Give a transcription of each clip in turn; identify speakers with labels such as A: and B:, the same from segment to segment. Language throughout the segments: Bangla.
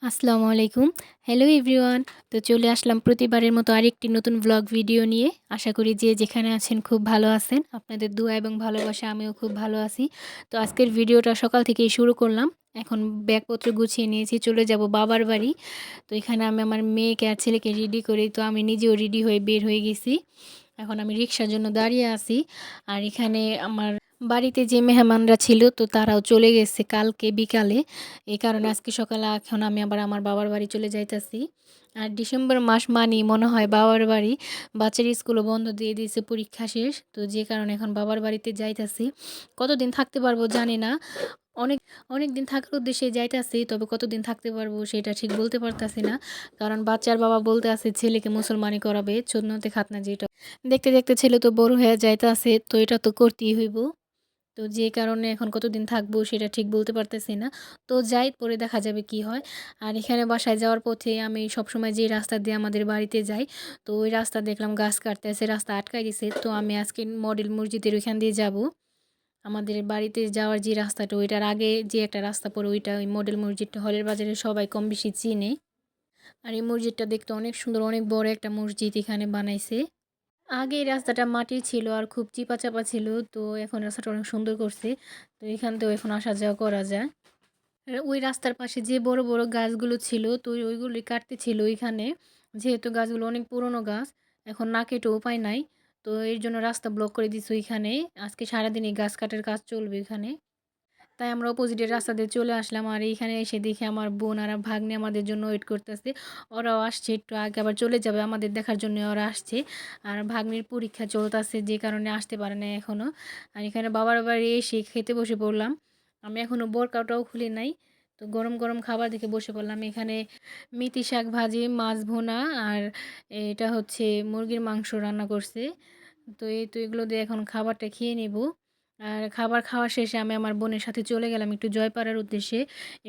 A: আসসালামু আলাইকুম। Hello everyone. তো চলে আসলাম প্রতিবারের মতো আরেকটি নতুন ভ্লগ ভিডিও নিয়ে। আশা করি যে যেখানে আছেন খুব ভালো আছেন। আপনাদের দোয়া এবং ভালোবাসায় আমিও খুব ভালো আছি। তো আজকের ভিডিওটা সকাল থেকেই শুরু করলাম। এখন ব্যাগপত্র গুছিয়ে নিয়েছি, চলে যাব বাবার বাড়ি। তো এখানে আমি আমার মেয়েকে আর ছেলেকে রেডি করি। তো আমি নিজেও রেডি হয়ে বের হয়ে গেছি। এখন আমি রিক্সার জন্য দাঁড়িয়ে আছি। আর এখানে আমার বাড়িতে যে মেহমানরা ছিল তো তারাও চলে গেছে কালকে বিকালে। এই কারণে আজকে সকালে এখন আমি আবার আমার বাবার বাড়ি চলে যাইতাছি। আর ডিসেম্বর মাস মানেই মনে হয় বাবার বাড়ি। বাচ্চার স্কুলও বন্ধ দিয়ে দিয়েছে, পরীক্ষা শেষ। তো যে কারণে এখন বাবার বাড়িতে যাইতাছি। কতদিন থাকতে পারবো জানি না। অনেক অনেকদিন থাকার উদ্দেশ্যে যাইতাছি। তবে কতদিন থাকতে পারবো সেটা ঠিক বলতে পারতাছি না। কারণ বাচ্চার বাবা বলতে আছে ছেলেকে মুসলমানি করাবে। সুন্নতে খাতনা যেটা। দেখতে, দেখতে ছেলে তো বড় হয়ে যাইতাছে। তো এটা তো করতেই হইব। তো যে কারণে এখন কতদিন থাকবো সেটা ঠিক বলতে পারতেছি না। তো যাই, পরে দেখা যাবে কি হয়। আর এখানে বাসায় যাওয়ার পথে আমি সবসময় যে রাস্তা দিয়ে আমাদের বাড়িতে যাই, তো ওই রাস্তা দেখলাম গাছ কাটতেছে, রাস্তা আটকায় দিছে। তো আমি আজকে মডেল মসজিদের ওইখান দিয়ে যাব। আমাদের বাড়িতে যাওয়ার যে রাস্তাটা ওইটার আগে যে একটা রাস্তা পড়ে ওইটা, ওই মডেল মসজিদটা হলের বাজারে সবাই কম বেশি চিনে। আর এই মসজিদটা দেখতে অনেক সুন্দর, অনেক বড় একটা মসজিদ এখানে বানাইছে। আগে এই রাস্তাটা মাটির ছিল আর খুব চিপা-চাপা ছিল। তো এখন রাস্তাটা অনেক সুন্দর করছে। তো এখান থেকেও এখন আসা যাওয়া করা যায়। আর ওই রাস্তার পাশে যে বড়, বড় গাছগুলো ছিল তো ওইগুলি কাটতেছিল ওইখানে। যেহেতু গাছগুলো অনেক পুরনো গাছ, এখন না কেটে উপায় নাই। তো এর জন্য রাস্তা ব্লক করে দিছে ওইখানে। আজকে সারাদিন এই গাছ কাটার কাজ চলবে এখানে। তাই আমরা অপোজিটের রাস্তা দিয়ে চলে আসলাম। আর এইখানে এসে দেখি আমার বোন আর ভাগ্নে আমাদের জন্য ওয়েট করতেছে। ওরাও আসছে একটু আগে, আবার চলে যাবে আমাদের দেখার জন্য ওরা আসছে। আর ভাগ্নির পরীক্ষা চলতেছে যে কারণে আসতে পারে না এখনও। আর এখানে বাবার বাড়ি এসে খেতে বসে পড়লাম। আমি এখনও বোরকাটাও খুলি নাই। তো গরম গরম খাবার দেখে বসে পড়লাম। এখানে মেথি শাক ভাজি, মাছ ভুনা আর এটা হচ্ছে মুরগির মাংস রান্না করছে। তো এই তো এগুলো দিয়ে এখন খাবারটা খেয়ে নেব। আর খাবার খাওয়া শেষে আমি আমার বোনের সাথে চলে গেলাম একটু জয়পাড়ার উদ্দেশ্যে।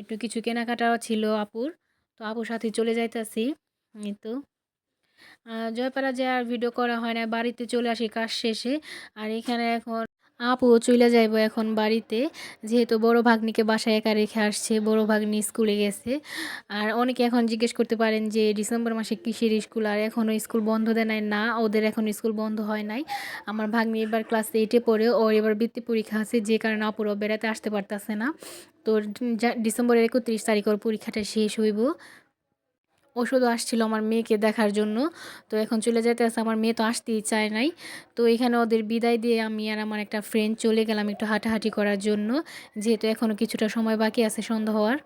A: একটু কিছু কেনাকাটাও ছিল আপুর। তো আপুর সাথে চলে যাইতাছি। এই তো জয়পাড়া যেয়ে আর ভিডিও করা হয় না। বাড়িতে চলে আসি কাজ শেষে। আর এখানে এখন আপুও চইলা যাইবো এখন বাড়িতে। যেহেতু বড় ভাগ্নিকে বাসায় একা রেখে আসছে। বড় ভাগ্নি স্কুলে গেছে। আর অনেকে এখন জিজ্ঞেস করতে পারেন যে ডিসেম্বর মাসে কিসের স্কুল? আর এখনও স্কুল বন্ধ দেয় নাই? না, ওদের এখনো স্কুল বন্ধ হয় নাই। আমার ভাগ্নি এবার ক্লাস 8 এ পড়ে। ওর এবার বৃত্তি পরীক্ষা আছে যে কারণে আপুরাও বেড়াতে আসতে পারতাছে না। তো ডিসেম্বরের 31 তারিখ ওর পরীক্ষাটা শেষ হইব। ও শুধু আসছিল আমার মেয়েকে দেখার জন্য। তো এখন চলে যাইতেছে, আমার মেয়ে তো আসতেই চায় নাই। তো এখানে ওদের বিদায় দিয়ে আমি আর আমার একটা ফ্রেন্ড চলে গেলাম একটু হাঁটাহাঁটি করার জন্য। যেহেতু এখনও কিছুটা সময় বাকি আছে সন্ধ্যা হওয়ার।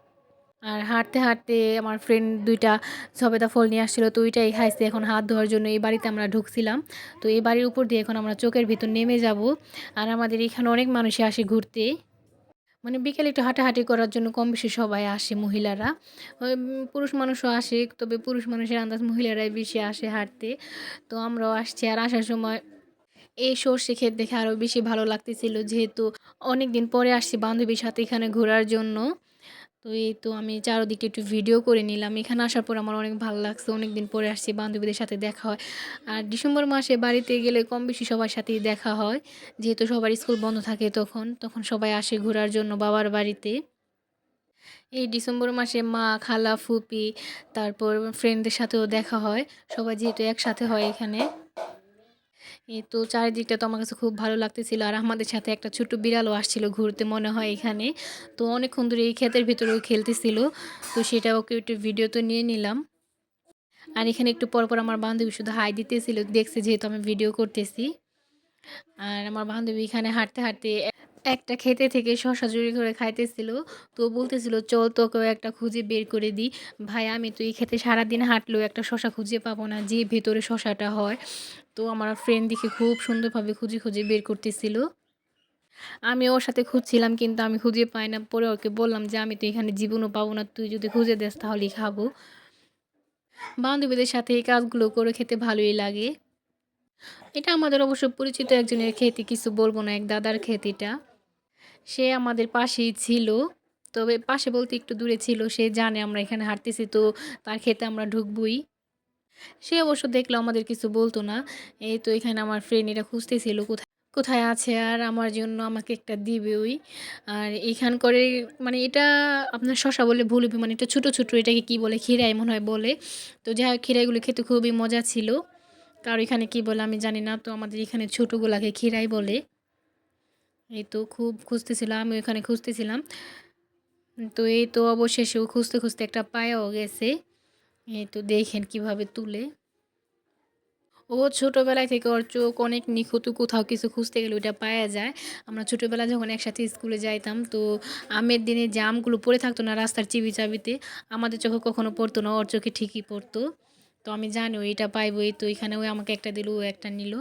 A: আর হাঁটতে, হাঁটতে আমার ফ্রেন্ড ২ টা সবেদা ফল নিয়ে আসছিল তো ওইটাই খাইছে। এখন হাত ধোয়ার জন্য এই বাড়িতে আমরা ঢুকছিলাম। তো এই বাড়ির উপর দিয়ে এখন আমরা চোখের ভিতর নেমে যাব। আর আমাদের এখানে অনেক মানুষই আসে ঘুরতে। মানে বিকেলে একটু হাঁটাহাঁটি করার জন্য কম বেশি সবাই আসে মহিলারা। পুরুষ মানুষও আসে, তবে পুরুষ মানুষের আন্দাজ মহিলারাই বেশি আসে হাঁটতে। তো আমরাও আসছি। আর আসার সময় এই সর্ষে ক্ষেত দেখে আরও বেশি ভালো লাগতেছিল। যেহেতু অনেকদিন পরে আসছি বান্ধবীর সাথে এখানে ঘোরার জন্য। তো এই তো আমি চারদিকে একটু ভিডিও করে নিলাম। এখানে আসার পর আমার অনেক ভালো লাগছে। অনেকদিন পরে আসছি, বান্ধবীদের সাথে দেখা হয়। আর ডিসেম্বর মাসে বাড়িতে গেলে কম বেশি সবার সাথেই দেখা হয়। যেহেতু সবার স্কুল বন্ধ থাকে তখন সবাই আসে ঘোরার জন্য বাবার বাড়িতে। এই ডিসেম্বর মাসে মা, খালা, ফুপি, তারপর ফ্রেন্ডদের সাথেও দেখা হয়। সবাই যেহেতু একসাথে হয় এখানে। এই তো চারিদিকটা তো আমার কাছে খুব ভালো লাগতেছিল। আর আমাদের সাথে একটা ছোট্ট বিড়ালও আসছিল ঘুরতে মনে হয় এখানে। তো অনেকক্ষণ ধরে এই ক্ষেতের ভিতরেও খেলতেছিল। তো সেটা ওকে একটু ভিডিও তো নিয়ে নিলাম। আর এখানে একটু পর, পর আমার বান্ধবী শুধু হাই দিতেছিল। দেখছে যেহেতু আমি ভিডিও করতেছি। আর আমার বান্ধবী এখানে হাঁটতে, হাঁটতে একটা ক্ষেতে থেকে শসা চুরি করে খাইতেছিল। তো বলতেছিল, "চল তোকেও একটা খুঁজে বের করে দিই।" ভাই আমি তো এই ক্ষেতে সারাদিন হাঁটলেও একটা শসা খুঁজে পাবো না যে ভেতরে শসাটা হয়। তো আমার ফ্রেন্ড দেখে খুব সুন্দরভাবে খুঁজে, খুঁজে বের করতেছিল। আমি ওর সাথে খুঁজছিলাম কিন্তু আমি খুঁজে পাই না। পরে ওকে বললাম যে, "আমি তো এখানে জীবনও পাবো না। তুই যদি খুঁজে দেস তাহলেই খাবো।" বান্ধবীদের সাথে এই কাজগুলো করে খেতে ভালোই লাগে। এটা আমাদের অবশ্য পরিচিত একজনের ক্ষেত, কিছু বলব না, এক দাদার ক্ষেত এটা। সে আমাদের পাশেই ছিল। তবে পাশে বলতে একটু দূরে ছিল। সে জানে আমরা এখানে হাঁটতেছি তো তার ক্ষেতে আমরা ঢুকবোই। সে অবশ্য দেখলেও আমাদের কিছু বলত না। এই তো এখানে আমার ফ্রেন্ড এটা খুঁজতেছিল কোথায় আছে আর আমার জন্য আমাকে একটা দিবে ওই। আর এইখানকারে মানে এটা আপনার শসা বললে ভুল হবে, মানে এটা ছোটো, ছোটো এটাকে কি বলে? খিরাই মনে হয় বলে। তো যাই হোক খিরাইগুলো খেতে খুবই মজা ছিল। কারো এখানে কি বলে আমি জানি না। তো আমাদের এখানে ছোটোগুলাকে খিরাই বলে। এই তো খুব খুঁজতেছিলাম, আমি ওখানে খুঁজতেছিলাম। তো এই তো অবশেষে ও খুঁজতে, খুঁজতে একটা পায়াও গেছে। এই তো দেখেন কিভাবে তুলে। ও ছোটোবেলায় থেকে ওর চোখ অনেক নিখুঁত, কোথাও কিছু খুঁজতে গেলে ওইটা পাওয়া যায়। আমরা ছোটোবেলায় যখন একসাথে স্কুলে যাইতাম, তো আমের দিনে যে আমগুলো পড়ে থাকতো না রাস্তার চিবিচাবিতে, আমাদের চোখে কখনো পড়তো না, ওর চোখে ঠিকই পড়তো। তো আমি জানি ও এটা পাইবো। এই তো এখানে ওই আমাকে একটা দিল, ও একটা নিল।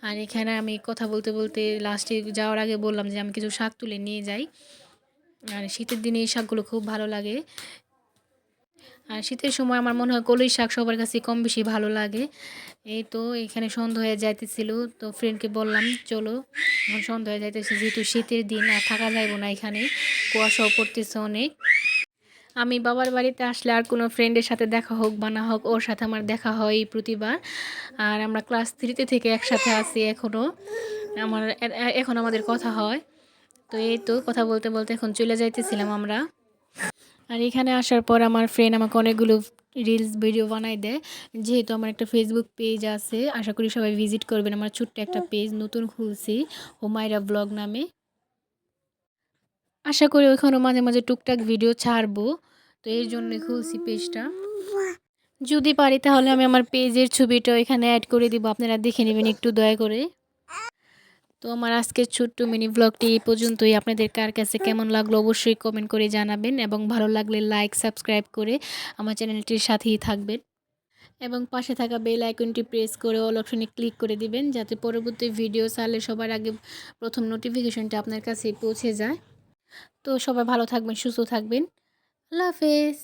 A: আর এখানে আমি কথা বলতে বলতে লাস্টে যাওয়ার আগে বললাম যে আমি কিছু শাক তুলে নিয়ে যাই। আর শীতের দিনে এই শাকগুলো খুব ভালো লাগে। আর শীতের সময় আমার মনে হয় কলই শাক সবার কাছে কম বেশি ভালো লাগে। এই তো এখানে সন্ধ্যা হয়ে যাইতেছিল, তো ফ্রেন্ডকে বললাম চলো, এখন সন্ধ্যা হয়ে যাইতেছে, যেহেতু শীতের দিন আর থাকা যাইব না এখানে, কুয়াশাও পড়তেছে অনেক। আমি বাবার বাড়িতে আসলে আর কোনো ফ্রেন্ডের সাথে দেখা হোক বা না হোক, ওর সাথে আমার দেখা হয় প্রতিবার। আর আমরা ক্লাস 3 থেকে একসাথে আছি এখনও। এখন আমাদের কথা হয়। তো এই তো কথা বলতে বলতে এখন চলে যাইতেছিলাম আমরা। আর এখানে আসার পর আমার ফ্রেন্ড আমাকে অনেকগুলো রিলস ভিডিও বানাই দেয়। যেহেতু আমার একটা ফেসবুক পেজ আছে, আশা করি সবাই ভিজিট করবেন। আমার ছোট্ট একটা পেজ নতুন খুলছি, হুমায়রা ব্লগ নামে। আশা করি ওইখানেও মাঝে মাঝে টুকটাক ভিডিও ছাড়বো। তো এই জন্যই খুলছি পেজটা। যদি পারি তাহলে আমি আমার পেজের ছবিটা এখানে অ্যাড করে দিব, আপনারা দেখে নেবেন একটু দয়া করে। তো আমার আজকের ছোট্ট মিনি ব্লগটি এই পর্যন্তই। আপনাদের কার কাছে কেমন লাগলো অবশ্যই কমেন্ট করে জানাবেন, এবং ভালো লাগলে লাইক সাবস্ক্রাইব করে আমার চ্যানেলটির সাথেই থাকবেন, এবং পাশে থাকা বেল আইকনটি প্রেস করে অল অপশনে ক্লিক করে দিবেন, যাতে পরবর্তী ভিডিও ছাড়লে সবার আগে প্রথম নোটিফিকেশনটা আপনার কাছে পৌঁছে যায়। তো সবাই ভালো থাকবেন, সুস্থ থাকবেন। আল্লাহ হাফেজ।